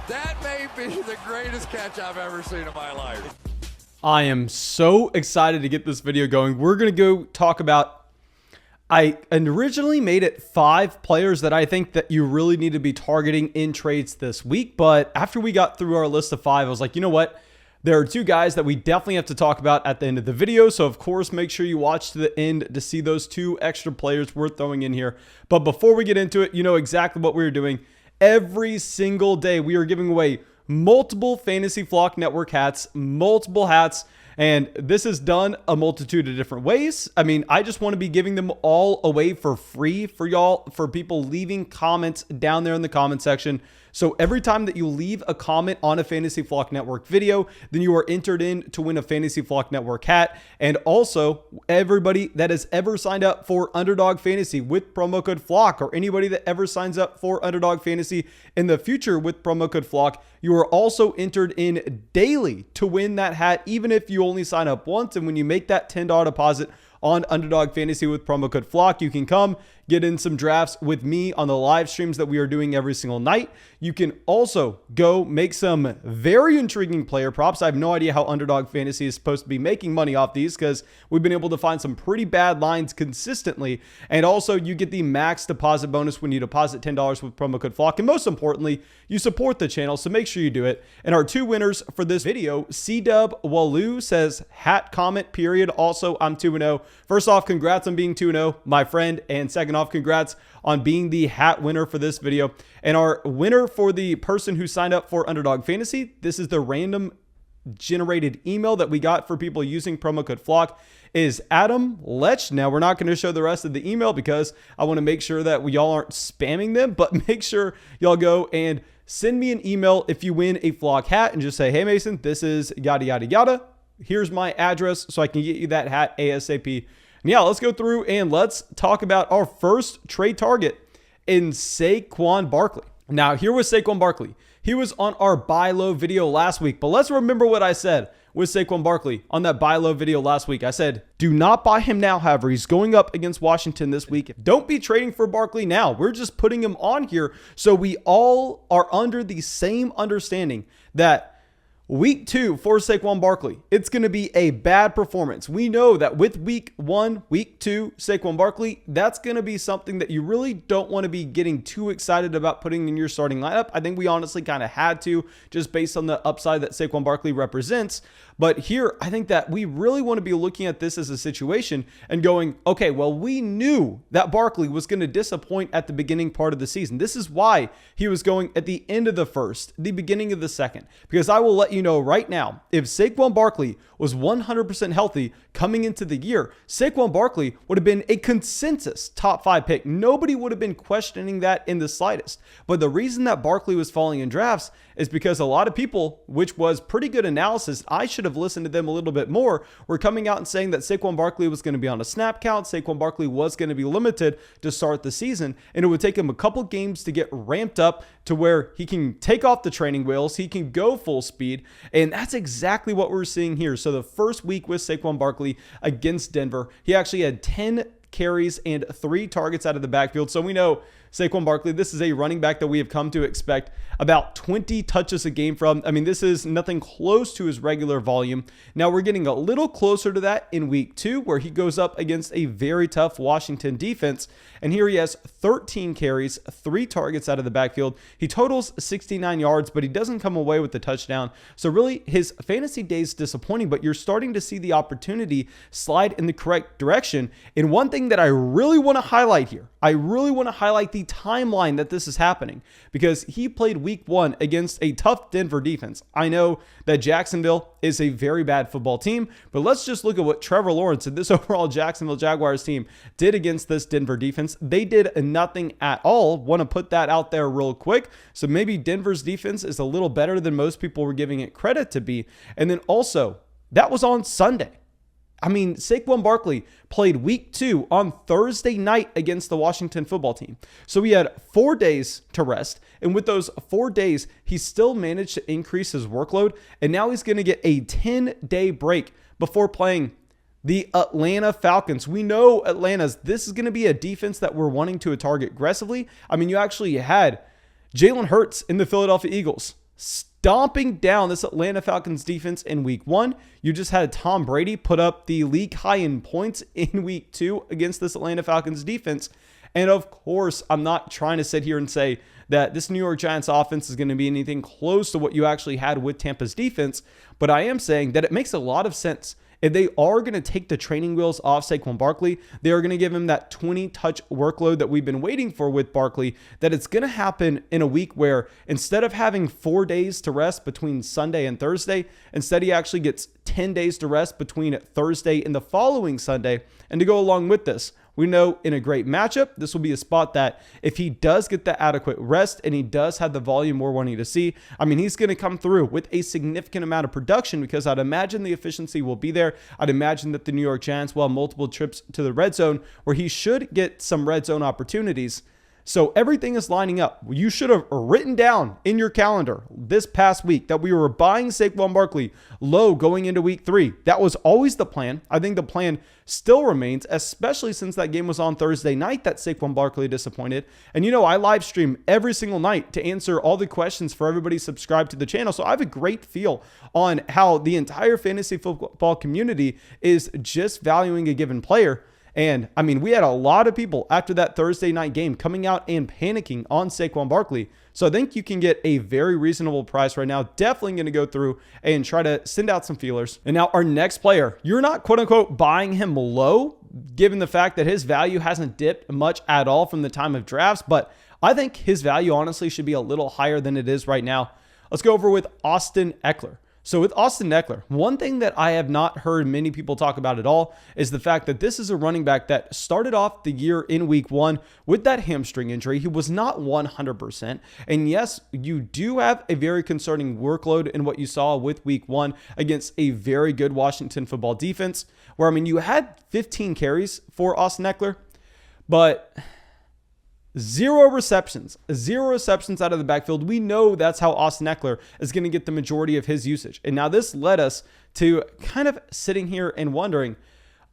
That may be the greatest catch I've ever seen in my life. I am so excited to get this video going. We're going to go talk about, I originally made it 5 players that I think that you really need to be targeting in trades this week. But after we got through our list of 5, I was like, you know what? There are 2 guys that we definitely have to talk about at the end of the video. So of course, make sure you watch to the end to see those 2 extra players we're throwing in here. But before we get into it, you know exactly what we're doing. Every single day, we are giving away multiple Fantasy Flock Network hats, multiple hats, and this is done a multitude of different ways. I mean, I just want to be giving them all away for free for y'all, for people leaving comments down there in the comment section. So every time that you leave a comment on a Fantasy Flock Network video, then you are entered in to win a Fantasy Flock Network hat. And also, everybody that has ever signed up for Underdog Fantasy with promo code FLOCK, or anybody that ever signs up for Underdog Fantasy in the future with promo code FLOCK, you are also entered in daily to win that hat, even if you only sign up once. And when you make that $10 deposit on Underdog Fantasy with promo code FLOCK, you can come get in some drafts with me on the live streams that we are doing every single night. You can also go make some very intriguing player props. I have no idea how Underdog Fantasy is supposed to be making money off these, because we've been able to find some pretty bad lines consistently. And also, you get the max deposit bonus when you deposit $10 with promo code FLOCK. And most importantly, you support the channel, so make sure you do it. And our 2 winners for this video, C-Dub Walu says hat comment period. Also, I'm 2-0. First off, congrats on being 2-0, my friend. And second off, congrats on being the hat winner for this video. And our winner for the person who signed up for Underdog Fantasy, this is the random generated email that we got for people using promo code FLOCK, is Adam Lech. Now, we're not going to show the rest of the email because I want to make sure that y'all aren't spamming them, but make sure y'all go and send me an email if you win a Flock hat and just say, hey, Mason, this is yada, yada, yada. Here's my address so I can get you that hat ASAP. And yeah, let's go through and let's talk about our first trade target in Saquon Barkley. Now, here was Saquon Barkley. He was on our buy low video last week, but let's remember what I said with Saquon Barkley on that buy low video last week. I said, do not buy him now. However, he's going up against Washington this week. Don't be trading for Barkley now. We're just putting him on here so we all are under the same understanding that week 2 for Saquon Barkley, it's going to be a bad performance. We know that with week 1, week 2, Saquon Barkley, that's going to be something that you really don't want to be getting too excited about putting in your starting lineup. I think we honestly kind of had to, just based on the upside that Saquon Barkley represents. But here, I think that we really want to be looking at this as a situation and going, okay, well, we knew that Barkley was going to disappoint at the beginning part of the season. This is why he was going at the end of the first, the beginning of the second, because I will let you know right now, if Saquon Barkley was 100% healthy coming into the year, Saquon Barkley would have been a consensus top 5 pick. Nobody would have been questioning that in the slightest. But the reason that Barkley was falling in drafts is because a lot of people, which was pretty good analysis, I should have listened to them a little bit more, were coming out and saying that Saquon Barkley was going to be on a snap count. Saquon Barkley was going to be limited to start the season, and it would take him a couple games to get ramped up to where he can take off the training wheels, he can go full speed, and that's exactly what we're seeing here. So the first week with Saquon Barkley against Denver, he actually had 10 carries and 3 targets out of the backfield. So we know Saquon Barkley, this is a running back that we have come to expect about 20 touches a game from. I mean, this is nothing close to his regular volume. Now we're getting a little closer to that in week 2, where he goes up against a very tough Washington defense. And here he has 13 carries, 3 targets out of the backfield. He totals 69 yards, but he doesn't come away with the touchdown. So really, his fantasy day is disappointing, but you're starting to see the opportunity slide in the correct direction. And one thing that I really want to highlight here, I really want to highlight the timeline that this is happening, because he played week 1 against a tough Denver defense. I know that Jacksonville is a very bad football team, but let's just look at what Trevor Lawrence and this overall Jacksonville Jaguars team did against this Denver defense. They did nothing at all. Want to put that out there real quick. So maybe Denver's defense is a little better than most people were giving it credit to be. And then also, that was on Sunday. I mean, Saquon Barkley played week 2 on Thursday night against the Washington football team. So he had 4 days to rest. And with those 4 days, he still managed to increase his workload. And now he's going to get a 10-day break before playing the Atlanta Falcons. We know this is going to be a defense that we're wanting to target aggressively. I mean, you actually had Jalen Hurts in the Philadelphia Eagles stomping down this Atlanta Falcons defense in week 1. You just had Tom Brady put up the league high in points in week 2 against this Atlanta Falcons defense. And of course, I'm not trying to sit here and say that this New York Giants offense is going to be anything close to what you actually had with Tampa's defense, but I am saying that it makes a lot of sense. If they are going to take the training wheels off Saquon Barkley, they are going to give him that 20-touch workload that we've been waiting for with Barkley, that it's going to happen in a week where instead of having 4 days to rest between Sunday and Thursday, instead he actually gets 10 days to rest between Thursday and the following Sunday. And to go along with this, we know in a great matchup, this will be a spot that if he does get the adequate rest and he does have the volume we're wanting to see, I mean, he's going to come through with a significant amount of production, because I'd imagine the efficiency will be there. I'd imagine that the New York Giants will have multiple trips to the red zone where he should get some red zone opportunities. So everything is lining up. You should have written down in your calendar this past week that we were buying Saquon Barkley low going into week 3. That was always the plan. I think the plan still remains, especially since that game was on Thursday night that Saquon Barkley disappointed. And you know, I live stream every single night to answer all the questions for everybody subscribed to the channel. So I have a great feel on how the entire fantasy football community is just valuing a given player. And I mean, we had a lot of people after that Thursday night game coming out and panicking on Saquon Barkley. So I think you can get a very reasonable price right now. Definitely going to go through and try to send out some feelers. And now our next player, you're not quote unquote buying him low, given the fact that his value hasn't dipped much at all from the time of drafts. But I think his value honestly should be a little higher than it is right now. Let's go over with Austin Ekeler. So with Austin Ekeler, one thing that I have not heard many people talk about at all is the fact that this is a running back that started off the year in week 1 with that hamstring injury. He was not 100%. And yes, you do have a very concerning workload in what you saw with week 1 against a very good Washington football defense, where, I mean, you had 15 carries for Austin Ekeler, but zero receptions out of the backfield. We know that's how Austin Ekeler is going to get the majority of his usage. And now this led us to kind of sitting here and wondering,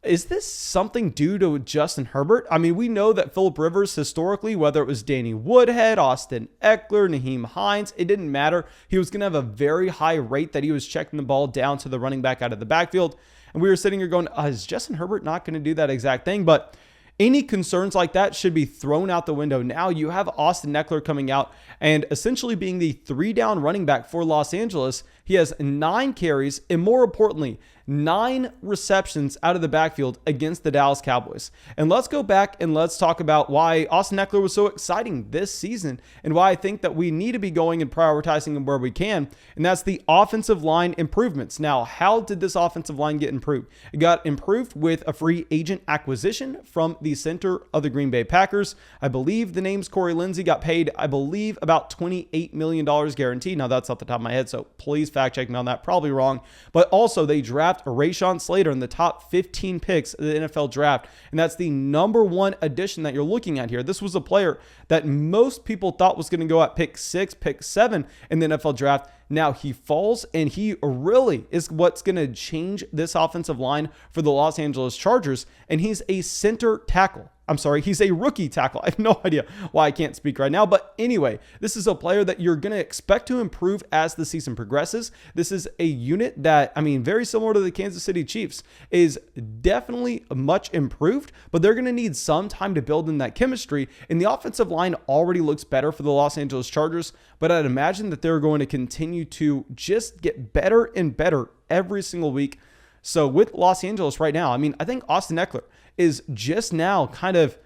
is this something due to Justin Herbert? I mean, we know that Phillip Rivers historically, whether it was Danny Woodhead, Austin Ekeler, Naheem Hines, it didn't matter. He was going to have a very high rate that he was checking the ball down to the running back out of the backfield. And we were sitting here going, is Justin Herbert not going to do that exact thing? But any concerns like that should be thrown out the window. Now you have Austin Ekeler coming out and essentially being the 3-down running back for Los Angeles. He has 9 carries and, more importantly, 9 receptions out of the backfield against the Dallas Cowboys. And let's go back and let's talk about why Austin Ekeler was so exciting this season and why I think that we need to be going and prioritizing him where we can. And that's the offensive line improvements. Now, how did this offensive line get improved? It got improved with a free agent acquisition from the center of the Green Bay Packers. I believe the name's Corey Lindsey, got paid, I believe, about $28 million guaranteed. Now, that's off the top of my head, so please fact check me on that. Probably wrong. But also, they draft Rashawn Slater in the top 15 picks of the NFL draft. And that's the number 1 addition that you're looking at here. This was a player that most people thought was going to go at pick 6, pick 7 in the NFL draft. Now he falls, and he really is what's going to change this offensive line for the Los Angeles Chargers. And he's a center tackle. I'm sorry, he's a rookie tackle. I have no idea why I can't speak right now. But anyway, this is a player that you're going to expect to improve as the season progresses. This is a unit that, I mean, very similar to the Kansas City Chiefs, is definitely much improved, but they're going to need some time to build in that chemistry. And the offensive line already looks better for the Los Angeles Chargers, but I'd imagine that they're going to continue to just get better and better every single week. So with Los Angeles right now, I mean, I think Austin Ekeler is just now kind of,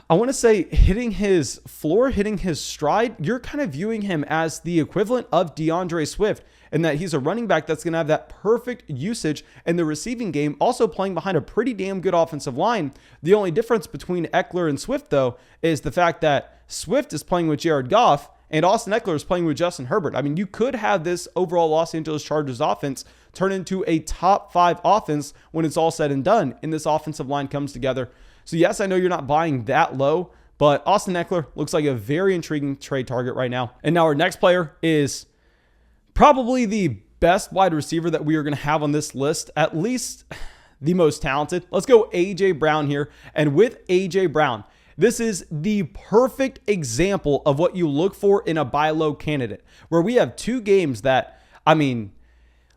I want to say, hitting his floor, hitting his stride. You're kind of viewing him as the equivalent of DeAndre Swift, and that he's a running back that's going to have that perfect usage in the receiving game, also playing behind a pretty damn good offensive line. The only difference between Ekeler and Swift, though, is the fact that Swift is playing with Jared Goff and Austin Ekeler is playing with Justin Herbert. I mean, you could have this overall Los Angeles Chargers offense turn into a top 5 offense when it's all said and done and this offensive line comes together. So yes, I know you're not buying that low, but Austin Ekeler looks like a very intriguing trade target right now. And now our next player is probably the best wide receiver that we are going to have on this list, at least the most talented. Let's go A.J. Brown here. And with A.J. Brown, This is the perfect example of what you look for in a buy low candidate, where we have two games that,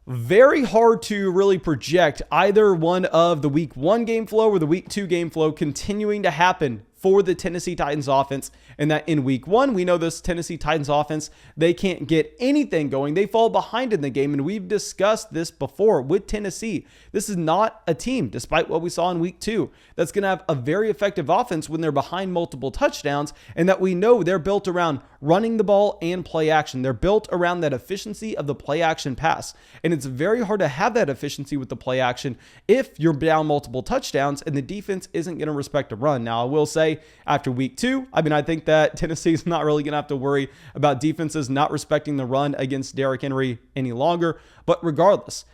very hard to really project either one of the week 1 game flow or the week 2 game flow continuing to happen for the Tennessee Titans offense. And that in week 1, we know this Tennessee Titans offense, they can't get anything going. They fall behind in the game. And we've discussed this before with Tennessee. This is not a team, despite what we saw in week 2, that's going to have a very effective offense when they're behind multiple touchdowns. And that we know they're built around running the ball and play action. They're built around that efficiency of the play action pass. And it's very hard to have that efficiency with the play action if you're down multiple touchdowns and the defense isn't going to respect a run. Now, I will say, after week 2, I think that Tennessee is not really going to have to worry about defenses not respecting the run against Derrick Henry any longer. But regardless,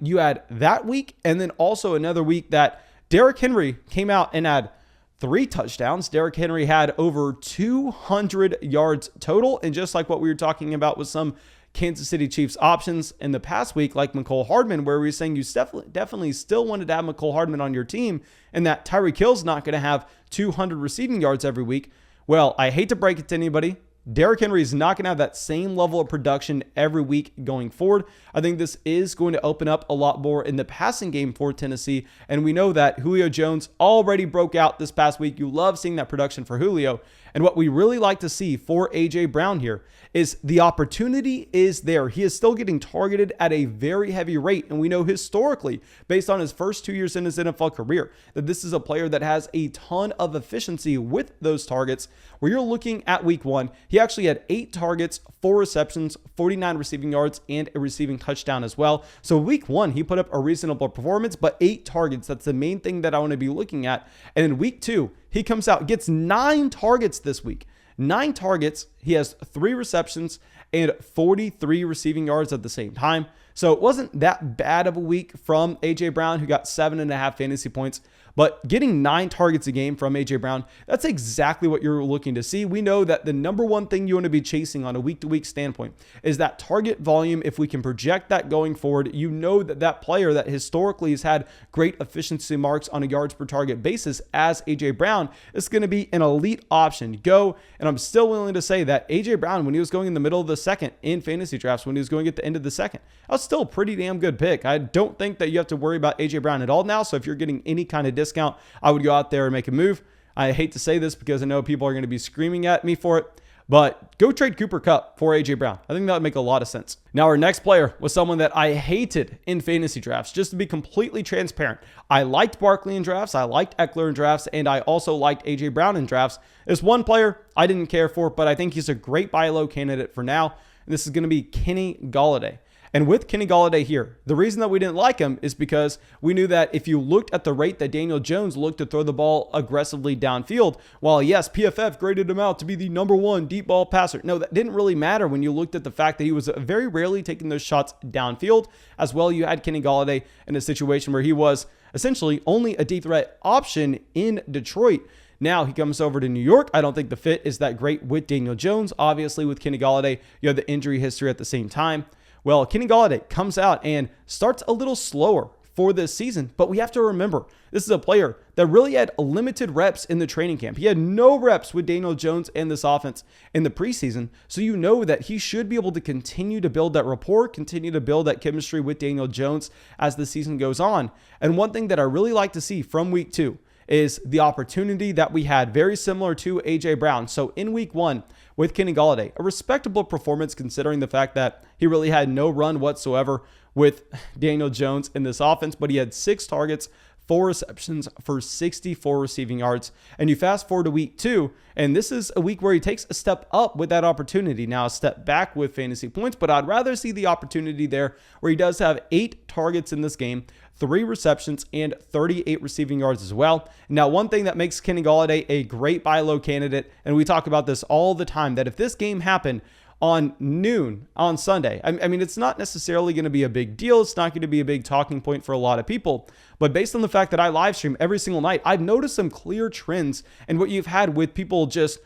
you had that week and then also another week that Derrick Henry came out and had 3 touchdowns. Derrick Henry had over 200 yards total. And just like what we were talking about with some Kansas City Chiefs options in the past week, like Mecole Hardman, where we were saying you definitely still wanted to have Mecole Hardman on your team and that Tyreek Hill's not going to have 200 receiving yards every week. Well, I hate to break it to anybody. Derrick Henry is not going to have that same level of production every week going forward. I think this is going to open up a lot more in the passing game for Tennessee. And we know that Julio Jones already broke out this past week. You love seeing that production for Julio. And what we really like to see for A.J. Brown here is the opportunity is there. He is still getting targeted at a very heavy rate. And we know historically, based on his first 2 years in his NFL career, that this is a player that has a ton of efficiency with those targets. Where you're looking at week 1, he actually had 8 targets, 4 receptions, 49 receiving yards, and a receiving touchdown as well. So week 1, he put up a reasonable performance, but 8 targets. That's the main thing that I want to be looking at. And in week 2, he comes out, gets 9 targets this week. 9 targets. He has 3 receptions and 43 receiving yards at the same time. So it wasn't that bad of a week from A.J. Brown, who got 7.5 fantasy points. But getting 9 targets a game from A.J. Brown, that's exactly what you're looking to see. We know that the number one thing you want to be chasing on a week-to-week standpoint is that target volume. If we can project that going forward, you know that that player that historically has had great efficiency marks on a yards per target basis as A.J. Brown is going to be an elite option to go. And I'm still willing to say that A.J. Brown, when he was going in the middle of the second in fantasy drafts, when he was going at the end of the second, that was still a pretty damn good pick. I don't think that you have to worry about A.J. Brown at all now. So if you're getting any kind of discount, I would go out there and make a move. I hate to say this because I know people are going to be screaming at me for it, but go trade Cooper Kupp for A.J. Brown. I think that would make a lot of sense. Now, our next player was someone that I hated in fantasy drafts. Just to be completely transparent, I liked Barkley in drafts, I liked Ekeler in drafts, and I also liked A.J. Brown in drafts. There's one player I didn't care for, but I think he's a great buy low candidate for now, and this is going to be Kenny Golladay. And with Kenny Golladay here, the reason that we didn't like him is because we knew that if you looked at the rate that Daniel Jones looked to throw the ball aggressively downfield, while yes, PFF graded him out to be the number 1 deep ball passer. No, that didn't really matter when you looked at the fact that he was very rarely taking those shots downfield. As well, you had Kenny Golladay in a situation where he was essentially only a deep threat option in Detroit. Now he comes over to New York. I don't think the fit is that great with Daniel Jones. Obviously, with Kenny Golladay, you have the injury history at the same time. Well, Kenny Golladay comes out and starts a little slower for this season, but we have to remember, this is a player that really had limited reps in the training camp. He had no reps with Daniel Jones and this offense in the preseason, so you know that he should be able to continue to build that rapport, continue to build that chemistry with Daniel Jones as the season goes on. And one thing that I really like to see from week 2 is the opportunity that we had, very similar to A.J. Brown. So in week 1 with Kenny Golladay, a respectable performance considering the fact that he really had no run whatsoever with Daniel Jones in this offense, but he had 6 targets, 4 receptions for 64 receiving yards. And you fast forward to week 2, and this is a week where he takes a step up with that opportunity. Now a step back with fantasy points, but I'd rather see the opportunity there where he does have 8 targets in this game, 3 receptions, and 38 receiving yards as well. Now, one thing that makes Kenny Golladay a great buy low candidate, and we talk about this all the time, that if this game happened on noon on Sunday, I mean, it's not necessarily going to be a big deal. It's not going to be a big talking point for a lot of people. But based on the fact that I live stream every single night, I've noticed some clear trends in what you've had with people just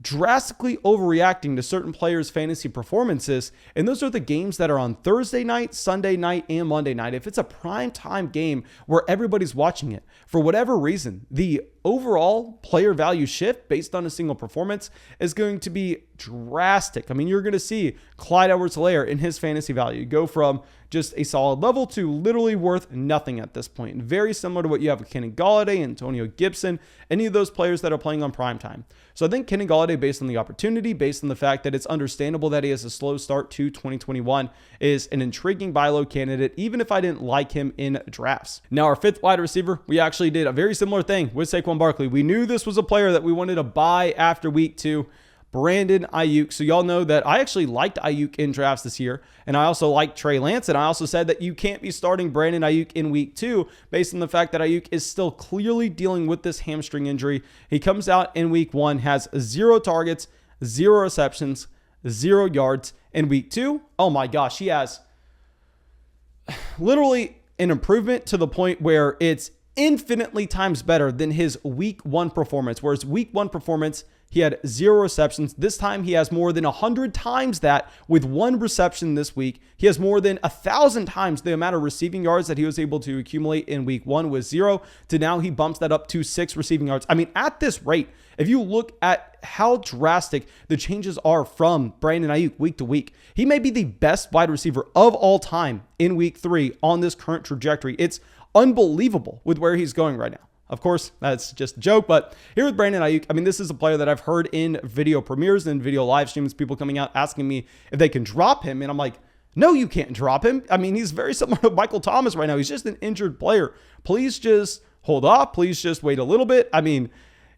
drastically overreacting to certain players' fantasy performances. And those are the games that are on Thursday night, Sunday night, and Monday night. If it's a prime time game where everybody's watching it, for whatever reason, the overall player value shift based on a single performance is going to be drastic. I mean, you're going to see Clyde Edwards-Helaire in his fantasy value go from just a solid level to literally worth nothing at this point. Very similar to what you have with Kenny Golladay, Antonio Gibson, any of those players that are playing on prime time. So I think Kenny Golladay, based on the opportunity, based on the fact that it's understandable that he has a slow start to 2021, is an intriguing buy low candidate, even if I didn't like him in drafts. Now, our fifth wide receiver, we actually did a very similar thing with Saquon Barkley. We knew this was a player that we wanted to buy after week 2. Brandon Aiyuk. So y'all know that I actually liked Aiyuk in drafts this year, and I also liked Trey Lance, and I also said that you can't be starting Brandon Aiyuk in week 2 based on the fact that Aiyuk is still clearly dealing with this hamstring injury. He comes out in week 1, has 0 targets, 0 receptions, 0 yards. In week 2, oh my gosh, he has literally an improvement to the point where it's infinitely times better than his week 1 performance, whereas week 1 performance, he had 0 receptions. This time he has more than 100 times that with 1 reception this week. He has more than 1,000 times the amount of receiving yards that he was able to accumulate in week 1 with 0 to now he bumps that up to 6 receiving yards. I mean, at this rate, if you look at how drastic the changes are from Brandon Aiyuk week to week, he may be the best wide receiver of all time in week 3 on this current trajectory. It's unbelievable with where he's going right now. Of course, that's just a joke, but here with Brandon Aiyuk, I mean, this is a player that I've heard in video premieres and video live streams, people coming out asking me if they can drop him, and I'm like, no, you can't drop him. I mean, he's very similar to Michael Thomas right now. He's just an injured player. Please just hold off. Please just wait a little bit. I mean,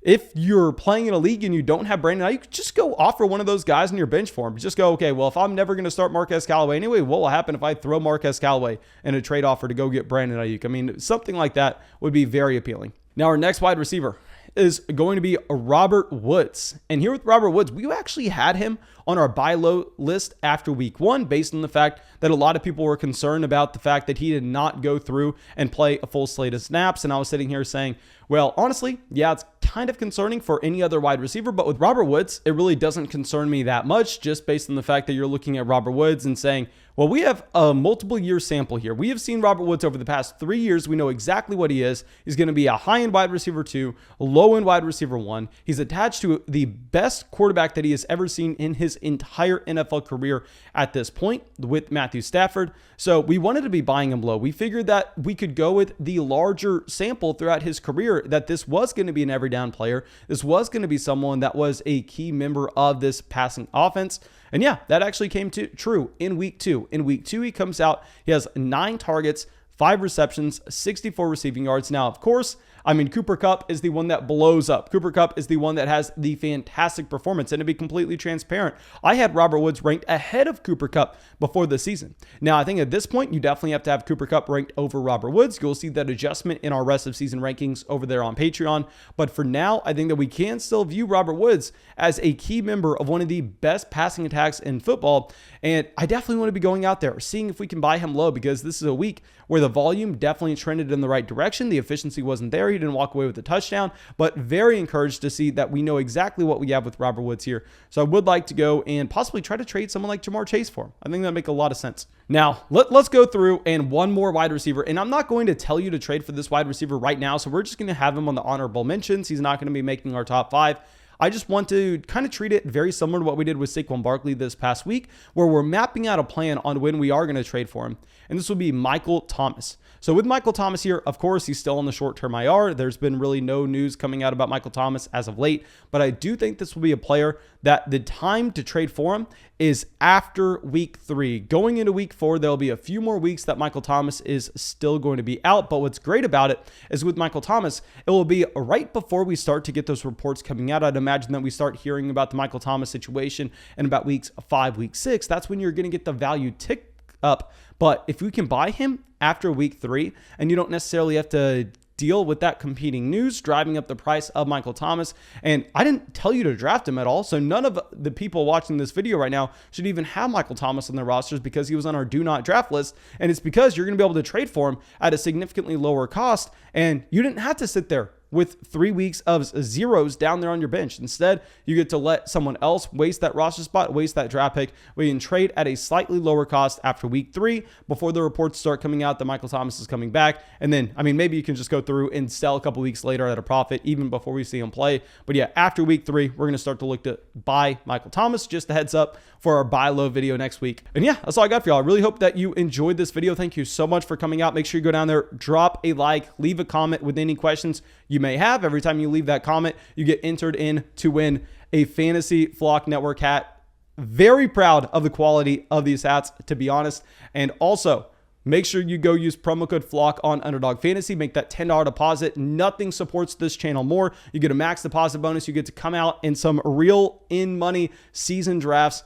if you're playing in a league and you don't have Brandon Aiyuk, just go offer one of those guys on your bench for him. Just go, okay, well, if I'm never going to start Marquez Callaway anyway, what will happen if I throw Marquez Callaway in a trade offer to go get Brandon Aiyuk? I mean, something like that would be very appealing. Now, our next wide receiver is going to be Robert Woods. And here with Robert Woods, we actually had him on our buy low list after week 1 based on the fact that a lot of people were concerned about the fact that he did not go through and play a full slate of snaps. And I was sitting here saying, well, honestly, yeah, it's kind of concerning for any other wide receiver, but with Robert Woods, it really doesn't concern me that much just based on the fact that you're looking at Robert Woods and saying, well, we have a multiple year sample here. We have seen Robert Woods over the past 3 years. We know exactly what he is. He's going to be a high-end wide receiver 2, low-end wide receiver 1. He's attached to the best quarterback that he has ever seen in his entire NFL career at this point with Matthew Stafford. So we wanted to be buying him low. We figured that we could go with the larger sample throughout his career, that this was going to be an every down player. This was going to be someone that was a key member of this passing offense. And yeah, that actually came true in week 2. In week 2, he comes out, he has 9 targets, 5 receptions, 64 receiving yards. Now, of course, I mean, Cooper Kupp is the one that blows up. Cooper Kupp is the one that has the fantastic performance. And to be completely transparent, I had Robert Woods ranked ahead of Cooper Kupp before the season. Now, I think at this point, you definitely have to have Cooper Kupp ranked over Robert Woods. You'll see that adjustment in our rest of season rankings over there on Patreon. But for now, I think that we can still view Robert Woods as a key member of one of the best passing attacks in football. And I definitely want to be going out there, seeing if we can buy him low, because this is a week where the volume definitely trended in the right direction. The efficiency wasn't there. He didn't walk away with a touchdown, but very encouraged to see that we know exactly what we have with Robert Woods here. So I would like to go and possibly try to trade someone like Jamar Chase for him. I think that make a lot of sense. Now, let's go through and one more wide receiver. And I'm not going to tell you to trade for this wide receiver right now. So we're just going to have him on the honorable mentions. He's not going to be making our top 5. I just want to kind of treat it very similar to what we did with Saquon Barkley this past week, where we're mapping out a plan on when we are going to trade for him. And this will be Michael Thomas. So with Michael Thomas here, of course, he's still on the short-term IR. There's been really no news coming out about Michael Thomas as of late, but I do think this will be a player that the time to trade for him is after week 3. Going into week 4, there'll be a few more weeks that Michael Thomas is still going to be out. But what's great about it is with Michael Thomas, it will be right before we start to get those reports coming out. I'd imagine that we start hearing about the Michael Thomas situation in about weeks 5, week 6. That's when you're going to get the value tick up. But if we can buy him after week 3, and you don't necessarily have to deal with that competing news driving up the price of Michael Thomas. And I didn't tell you to draft him at all. So none of the people watching this video right now should even have Michael Thomas on their rosters because he was on our do not draft list. And it's because you're going to be able to trade for him at a significantly lower cost. And you didn't have to sit there with 3 weeks of zeros down there on your bench. Instead, you get to let someone else waste that roster spot, waste that draft pick. We can trade at a slightly lower cost after week 3 before the reports start coming out that Michael Thomas is coming back. And then, I mean, maybe you can just go through and sell a couple weeks later at a profit, even before we see him play. But yeah, after week 3, we're going to start to look to buy Michael Thomas. Just a heads up for our buy low video next week. And yeah, that's all I got for y'all. I really hope that you enjoyed this video. Thank you so much for coming out. Make sure you go down there, drop a like, leave a comment with any questions you may have. Every time you leave that comment, you get entered in to win a Fantasy Flock Network hat. Very proud of the quality of these hats, to be honest. And also, make sure you go use promo code FLOCK on Underdog Fantasy. Make that $10 deposit. Nothing supports this channel more. You get a max deposit bonus. You get to come out in some real in-money season drafts.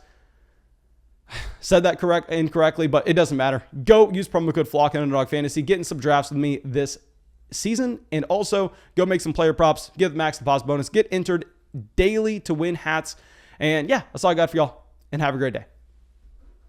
Said that incorrectly, but it doesn't matter. Go use promo code FLOCK on Underdog Fantasy. Get in some drafts with me this season. And also, go make some player props. Get the max deposit bonus. Get entered daily to win hats. And yeah, that's all I got for y'all. And have a great day.